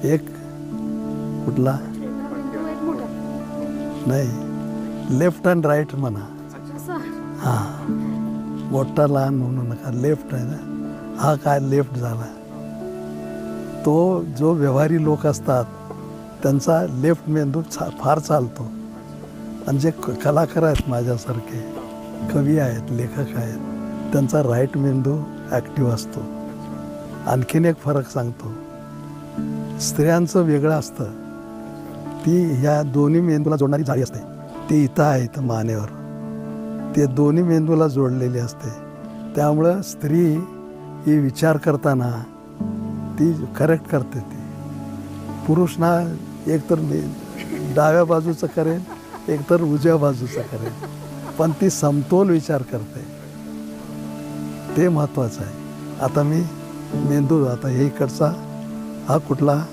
एक कुठला नाही, लेफ्ट अँड राईट म्हणा. हां, मोठा लहान म्हणू नका, लेफ्ट आहे ना. हा काय लेफ्ट झाला. तो जो व्यवहारी लोक असतात त्यांचा लेफ्ट मेंदू फार चालतो. आणि जे कलाकार आहेत माझ्यासारखे, कवी आहेत, लेखक आहेत, त्यांचा राईट मेंदू ॲक्टिव्ह असतो. आणखीन एक फरक सांगतो, स्त्रियांचं वेगळं असतं. ती ह्या दोन्ही मेंदूला जोडणारी जाळी असते, ती इथं आहे, इथं मानेवर. ते दोन्ही मेंदूला जोडलेली असते. त्यामुळं स्त्री ही विचार करताना ती करेक्ट करते. ती पुरुष ना एकतर डाव्या बाजूचं करेल, एकतर उजव्या बाजूचं करेल, पण ती समतोल विचार करते. ते महत्त्वाचं आहे. आता मी मेंदू, आता हे इकडचा हा कुठला